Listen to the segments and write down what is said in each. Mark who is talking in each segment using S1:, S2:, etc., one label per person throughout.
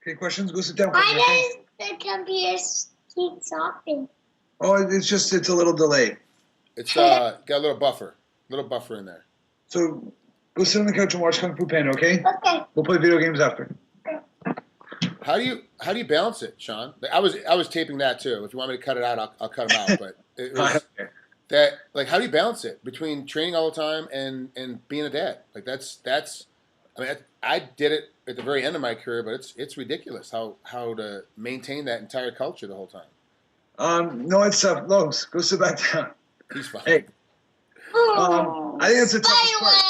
S1: Okay, questions? Go sit down.
S2: Why does the computer keep stopping?
S1: Oh, it's a little delay.
S3: It's got a little buffer in there.
S1: So go sit on the couch and watch Kung Fu Panda, okay?
S2: Okay.
S1: We'll play video games after.
S3: How do you balance it, Sean? I was taping that too. If you want me to cut it out, I'll cut them out. But it was that, like, how do you balance it between training all the time and being a dad? Like that's. I mean, I did it at the very end of my career, but it's ridiculous how to maintain that entire culture the whole time.
S1: No, it's tough. Logs, go sit back down.
S3: He's fine.
S1: Hey. I think it's the toughest part.
S2: Fireworks!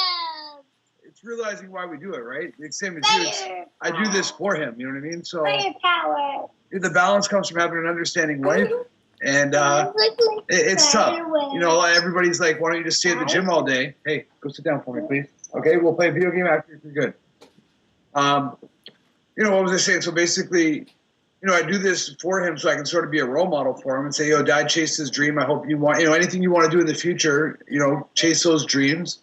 S1: It's realizing why we do it, right? It's same as you. I do this for him. You know what I mean? So
S2: Firepower.
S1: the balance comes from having an understanding wife, and it's tough. You know, everybody's like, "Why don't you just stay at the gym all day?" Hey, go sit down for me, please. Okay, we'll play a video game after if you're good. You know, what was I saying? So basically, you know, I do this for him so I can sort of be a role model for him and say, yo, Dad chased his dream. I hope you want, you know, anything you want to do in the future, you know, chase those dreams.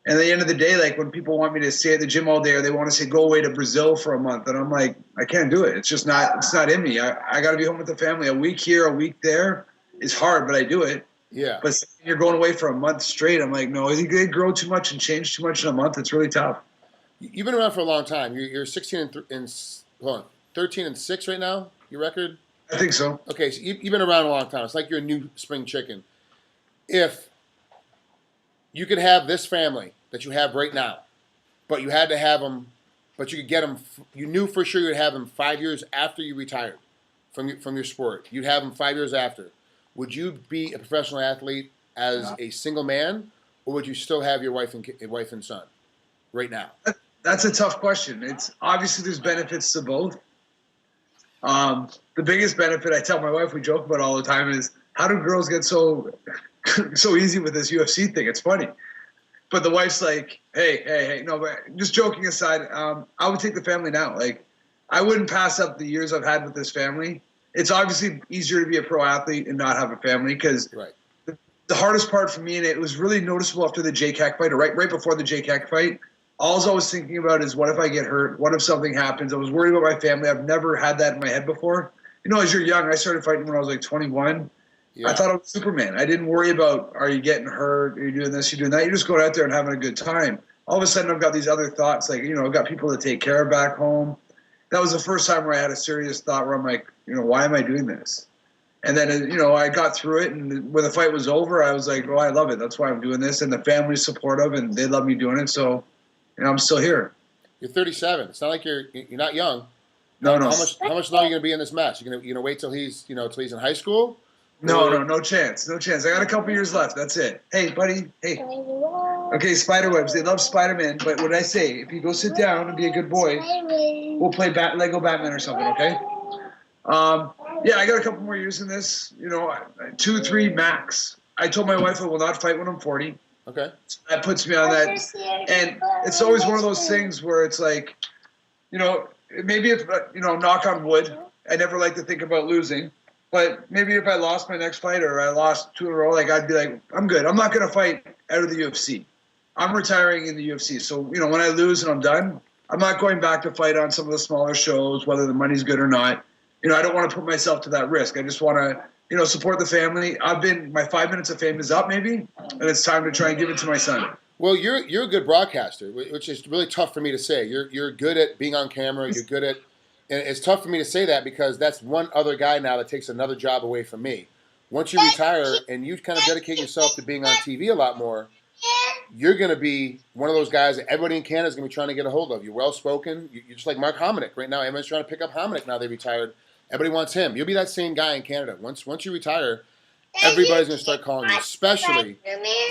S1: And at the end of the day, like when people want me to stay at the gym all day or they want to say, go away to Brazil for a month. And I'm like, I can't do it. It's just not, it's not in me. I got to be home with the family. A week here, a week there is hard, but I do it.
S3: Yeah.
S1: But you're going away for a month straight. I'm like, no, they grow too much and change too much in a month. It's really tough.
S3: You've been around for a long time. You're 16 and 13 and 6 right now. Your record?
S1: I think so.
S3: Okay, so you've been around a long time. It's like you're a new spring chicken. If you could have this family that you have right now, but you had to have them, but you could get them, you knew for sure you'd have them 5 years after you retired from your sport. You'd have them 5 years after. Would you be a professional athlete as a single man, or would you still have your wife and son right now?
S1: That's a tough question. It's obviously there's benefits to both. The biggest benefit I tell my wife, we joke about all the time, is how do girls get so easy with this UFC thing? It's funny. But the wife's like, hey, no, but just joking aside, I would take the family now. Like, I wouldn't pass up the years I've had with this family. It's obviously easier to be a pro athlete and not have a family because the hardest part for me, and it was really noticeable after the JCAC fight or right before the JCAC fight, all I was thinking about is what if I get hurt? What if something happens? I was worried about my family. I've never had that in my head before. You know, as you're young, I started fighting when I was like 21. Yeah. I thought I was Superman. I didn't worry about, are you getting hurt? Are you doing this? You're doing that? You're just going out there and having a good time. All of a sudden, I've got these other thoughts, like, you know, I've got people to take care of back home. That was the first time where I had a serious thought where I'm like, you know, why am I doing this? And then, you know, I got through it, and when the fight was over, I was like, oh, I love it. That's why I'm doing this. And the family's supportive, and they love me doing it. So, you know, I'm still here.
S3: You're 37. It's not like you're not young.
S1: No.
S3: How much longer are you going to be in this mess? You're going to wait till he's in high school?
S1: No chance. I got a couple years left. That's it. Hey, buddy. Hey. Okay, spiderwebs. They love Spider-Man. But what I say, if you go sit down and be a good boy, we'll play Lego Batman or something, okay? Yeah, I got a couple more years in this. You know, 2, 3 max. I told my wife I will not fight when I'm 40.
S3: Okay.
S1: That puts me on that. And it's always one of those things where it's like, you know, maybe if, you know, knock on wood, I never like to think about losing. But maybe if I lost my next fight or I lost 2 in a row, like I'd be like, I'm good. I'm not going to fight out of the UFC. I'm retiring in the UFC. So, you know, when I lose and I'm done, I'm not going back to fight on some of the smaller shows, whether the money's good or not. You know, I don't want to put myself to that risk. I just want to, you know, support the family. My 5 minutes of fame is up maybe, and it's time to try and give it to my son.
S3: Well, you're a good broadcaster, which is really tough for me to say. You're good at being on camera. You're good at, and it's tough for me to say that because that's one other guy now that takes another job away from me. Once you retire and you kind of dedicate yourself to being on TV a lot more, you're going to be one of those guys that everybody in Canada is going to be trying to get a hold of. You're well-spoken. You're just like Mark Hominick. Right now, everyone's trying to pick up Hominick now they retired. Everybody wants him. You'll be that same guy in Canada. Once you retire, everybody's going to start calling you, especially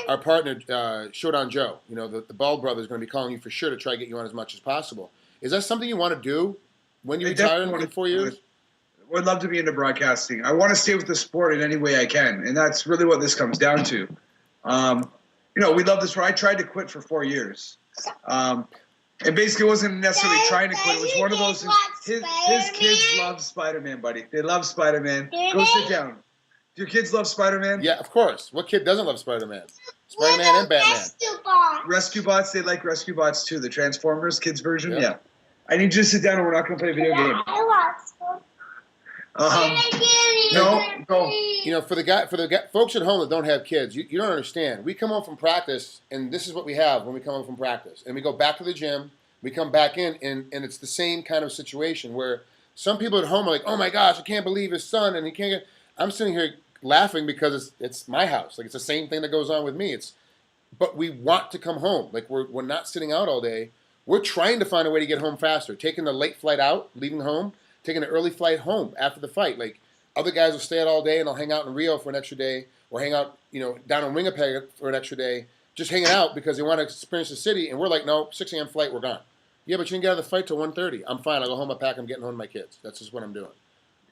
S3: our partner, Showdown Joe. You know, the Ball brother is going to be calling you for sure to try to get you on as much as possible. Is that something you want to do when you retire in 4 years?
S1: I would love to be into broadcasting. I want to stay with the sport in any way I can, and that's really what this comes down to. You know, we love this. I tried to quit for 4 years. And basically, it wasn't necessarily trying to quit. It was one of those. His kids love Spider-Man, buddy. They love Spider-Man. Go sit down. Do your kids love Spider-Man?
S3: Yeah, of course. What kid doesn't love Spider-Man? Spider-Man and Batman.
S1: Rescue Bots. They like Rescue Bots too. The Transformers kids version. Yeah. I need you to sit down and we're not going to play a video game.
S2: I want
S1: No.
S3: You know, for the folks at home that don't have kids, you don't understand. We come home from practice, and this is what we have when we come home from practice. And we go back to the gym, we come back in, and it's the same kind of situation where some people at home are like, oh my gosh, I can't believe his son, and he can't get. I'm sitting here laughing because it's my house. Like, it's the same thing that goes on with me. But we want to come home. Like, we're not sitting out all day. We're trying to find a way to get home faster. Taking the late flight out, leaving home, taking an early flight home after the fight. Like, other guys will stay out all day and they'll hang out in Rio for an extra day, or hang out, down in Winnipeg for an extra day, just hanging out because they want to experience the city. And we're like, no, 6 a.m. flight, we're gone. Yeah, but you didn't get out of the fight till 1:30. I'm fine. I'll go home, I pack, I'm getting home to my kids. That's just what I'm doing.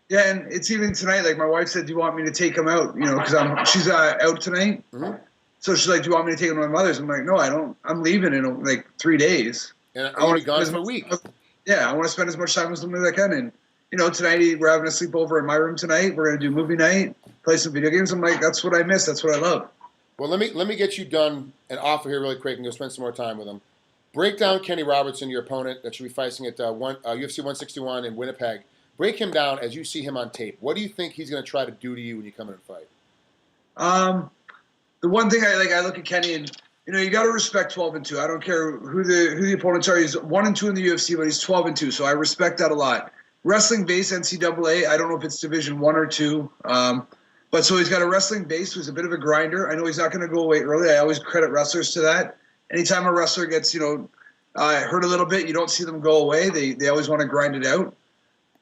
S1: Yeah, and it's even tonight. Like, my wife said, do you want me to take him out? Because she's out tonight.
S3: Mm-hmm.
S1: So she's like, do you want me to take him to my mother's? I'm like, no, I don't. I'm leaving in like 3 days.
S3: And I want to be gone for a week.
S1: Yeah, I want to spend as much time with them as I can. And, tonight we're having a sleepover in my room tonight. We're going to do movie night, play some video games. I'm like, that's what I miss. That's what I love.
S3: Well, let me get you done and off of here really quick and go spend some more time with him. Break down Kenny Robertson, your opponent that should be fighting at UFC 161 in Winnipeg. Break him down as you see him on tape. What do you think he's going to try to do to you when you come in and fight?
S1: The one thing I look at Kenny and you got to respect 12-2. I don't care who the opponents are. He's 1-2 in the UFC, but he's 12-2, so I respect that a lot. Wrestling base NCAA. I don't know if it's Division 1 or 2, but so he's got a wrestling base. Who's a bit of a grinder. I know he's not going to go away early. I always credit wrestlers to that. Anytime a wrestler gets hurt a little bit, you don't see them go away. They always want to grind it out.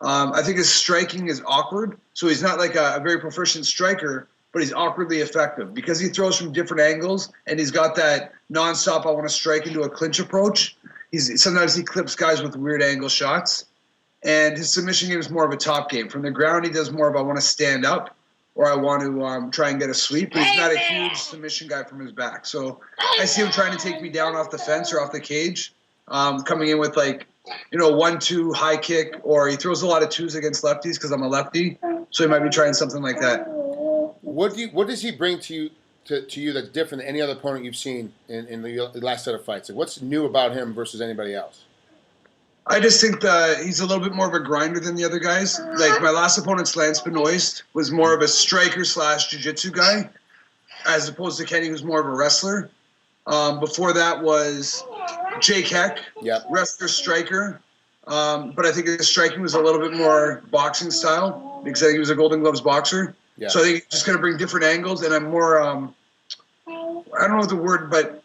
S1: I think his striking is awkward, so he's not like a very proficient striker, but he's awkwardly effective because he throws from different angles, and he's got that nonstop, I want to strike into a clinch approach. Sometimes he clips guys with weird angle shots, and his submission game is more of a top game. From the ground, he does more of I want to stand up or I want to try and get a sweep, but he's not a huge submission guy from his back. So I see him trying to take me down off the fence or off the cage, coming in with 1-2 high kick, or he throws a lot of twos against lefties because I'm a lefty, so he might be trying something like that.
S3: What does he bring to you that's different than any other opponent you've seen in the last set of fights? Like, what's new about him versus anybody else?
S1: I just think that he's a little bit more of a grinder than the other guys. Like, my last opponent, Lance Benoist, was more of a striker / jiu-jitsu guy, as opposed to Kenny, who's more of a wrestler. Before that was Jake Heck, wrestler, striker. But I think his striking was a little bit more boxing style because I think he was a Golden Gloves boxer. Yeah. So I think he's just going to bring different angles, and I'm more, I don't know the word, but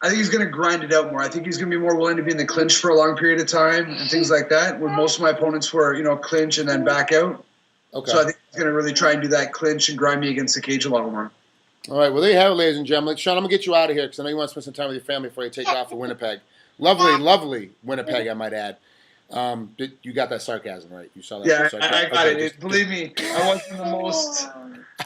S1: I think he's going to grind it out more. I think he's going to be more willing to be in the clinch for a long period of time and things like that, when most of my opponents were, clinch and then back out. Okay. So I think he's going to really try and do that clinch and grind me against the cage a lot more.
S3: All right, well, there you have it, ladies and gentlemen. Sean, I'm going to get you out of here because I know you want to spend some time with your family before you take off for Winnipeg. Lovely, lovely Winnipeg, I might add. You got that sarcasm, right? You saw that.
S1: Yeah, I got it. Believe me, I wasn't the most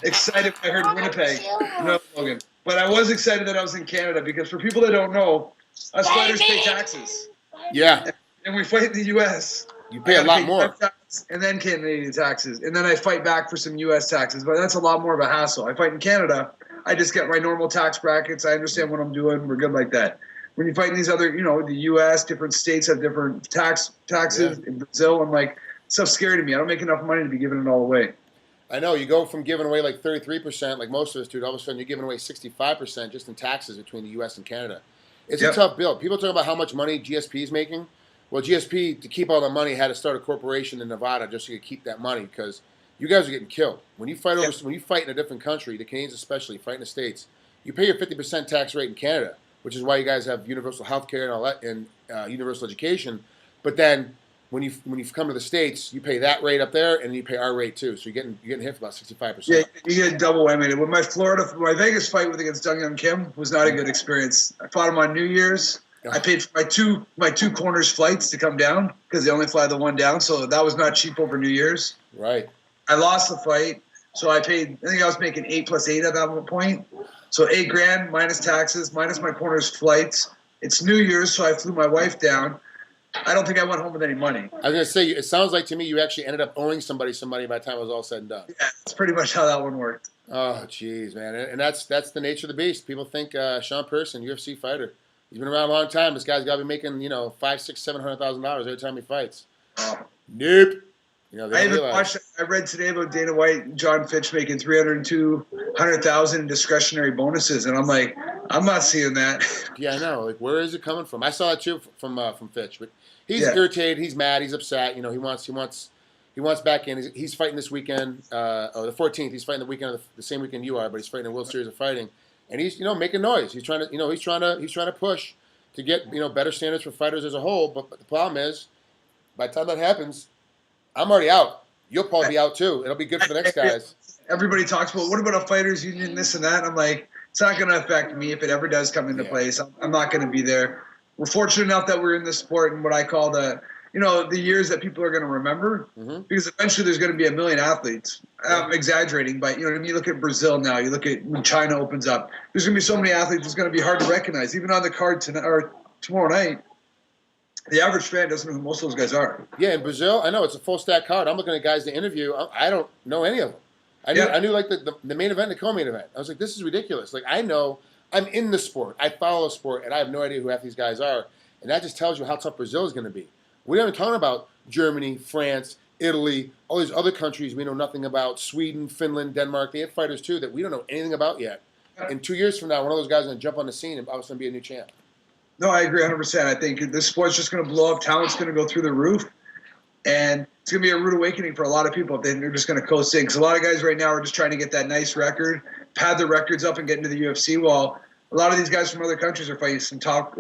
S1: excited when I heard Winnipeg. No, Logan. But I was excited that I was in Canada because for people that don't know, us fighters pay taxes.
S3: Yeah.
S1: And we fight in the U.S.
S3: You pay a lot more.
S1: And then Canadian taxes. And then I fight back for some U.S. taxes. But that's a lot more of a hassle. I fight in Canada. I just get my normal tax brackets. I understand what I'm doing. We're good like that. When you fight in these other, the U.S., different states have different taxes. Yeah. In Brazil, I'm like, stuff's scary to me. I don't make enough money to be giving it all away.
S3: I know. You go from giving away like 33%, like most of us do, to all of a sudden you're giving away 65% just in taxes between the U.S. and Canada. It's a tough bill. People talk about how much money GSP is making. Well, GSP, to keep all the money, had to start a corporation in Nevada just so you could keep that money because you guys are getting killed. When you fight when you fight in a different country, the Canadians especially, fight in the States, you pay your 50% tax rate in Canada, which is why you guys have universal health care and all that, and universal education. But then when you come to the States, you pay that rate up there, and you pay our rate too. So you're getting hit for about 65%.
S1: Yeah, you get double whammy. When my Vegas fight against Dong Young Kim was not a good experience. I fought him on New Year's. I paid for my two corners flights to come down because they only fly the one down, so that was not cheap over New Year's.
S3: Right.
S1: I lost the fight, so I paid. I think I was making 8 + 8 at that point. So $8,000 minus taxes, minus my corner's flights. It's New Year's, so I flew my wife down. I don't think I went home with any money.
S3: I was going to say, it sounds like to me you actually ended up owing somebody some money by the time it was all said and done.
S1: Yeah, that's pretty much how that one worked.
S3: Oh, jeez, man. And that's the nature of the beast. People think Sean Pierson, UFC fighter, He's been around a long time. This guy's got to be making, $500,000, $600,000, $700,000 every time he fights. Nope.
S1: I read today about Dana White and John Fitch making $302,000 in discretionary bonuses, and I'm like, I'm not seeing that.
S3: Yeah, I know. Like, where is it coming from? I saw it too from Fitch, but he's irritated. He's mad. He's upset. He wants back in. He's fighting this weekend, or the 14th. He's fighting the weekend, the same weekend you are, but he's fighting the World Series of Fighting, and he's making noise. He's trying to push to get better standards for fighters as a whole. But the problem is, by the time that happens, I'm already out. You'll probably be out too. It'll be good for the next guys.
S1: Everybody talks about what about a fighters union, this and that. I'm like, it's not going to affect me if it ever does come into place. I'm not going to be there. We're fortunate enough that we're in this sport and what I call the years that people are going to remember, because eventually there's going to be a million athletes. I'm exaggerating, but you look at Brazil now, you look at when China opens up, there's going to be so many athletes it's going to be hard to recognize. Even on the card tonight or tomorrow night, the average fan doesn't know who most of those guys are.
S3: Yeah, in Brazil, I know it's a full stack card. I'm looking at guys to interview. I don't know any of them. I knew like the main event and the co-main event. I was like, this is ridiculous. Like, I know I'm in the sport. I follow the sport, and I have no idea who half these guys are. And that just tells you how tough Brazil is going to be. We're not even talking about Germany, France, Italy, all these other countries we know nothing about, Sweden, Finland, Denmark. They have fighters, too, that we don't know anything about yet. And 2 years from now, one of those guys is going to jump on the scene and all of a sudden be a new champ.
S1: No, I agree 100%. I think this sport's just going to blow up. Talent's going to go through the roof. And it's going to be a rude awakening for a lot of people if they're just going to coast in. Because a lot of guys right now are just trying to get that nice record, pad their records up, and get into the UFC, while a lot of these guys from other countries are facing top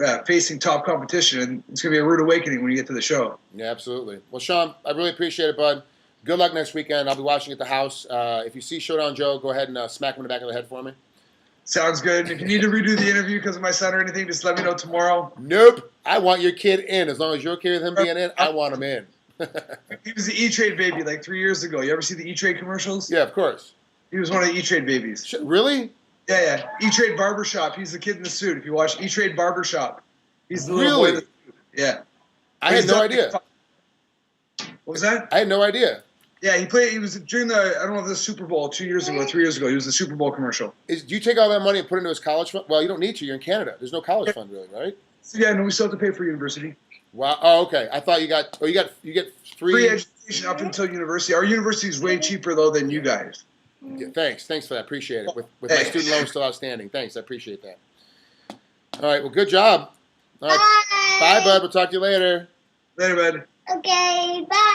S1: competition. And it's going to be a rude awakening when you get to the show.
S3: Yeah, absolutely. Well, Sean, I really appreciate it, bud. Good luck next weekend. I'll be watching at the house. If you see Showdown Joe, go ahead and smack him in the back of the head for me.
S1: Sounds good. If you need to redo the interview because of my son or anything, just let me know tomorrow.
S3: Nope. I want your kid in. As long as you're okay with him being in, I want him in.
S1: He was the E-Trade baby like 3 years ago. You ever see the E-Trade commercials?
S3: Yeah, of course.
S1: He was one of the E-Trade babies.
S3: Really?
S1: Yeah. E-Trade Barbershop. He's the kid in the suit. If you watch E-Trade Barbershop, he's the little boy in the suit. Yeah.
S3: I had no idea.
S1: What was that?
S3: I had no idea.
S1: Yeah, he was during the, I don't know if the Super Bowl 2 years ago, 3 years ago, he was the Super Bowl commercial.
S3: Do you take all that money and put it into his college fund? Well, you don't need to. You're in Canada. There's no college fund really, right?
S1: So, yeah, no, we still have to pay for university.
S3: Wow. Oh, okay. I thought you get free
S1: education up until university. Our university is way cheaper though than you guys.
S3: Yeah, thanks for that. Appreciate it. With my student loan still outstanding. Thanks. I appreciate that. All right. Well, good job. All right. Bye, bud. We'll talk to you later.
S1: Later, bud.
S2: Okay, bye.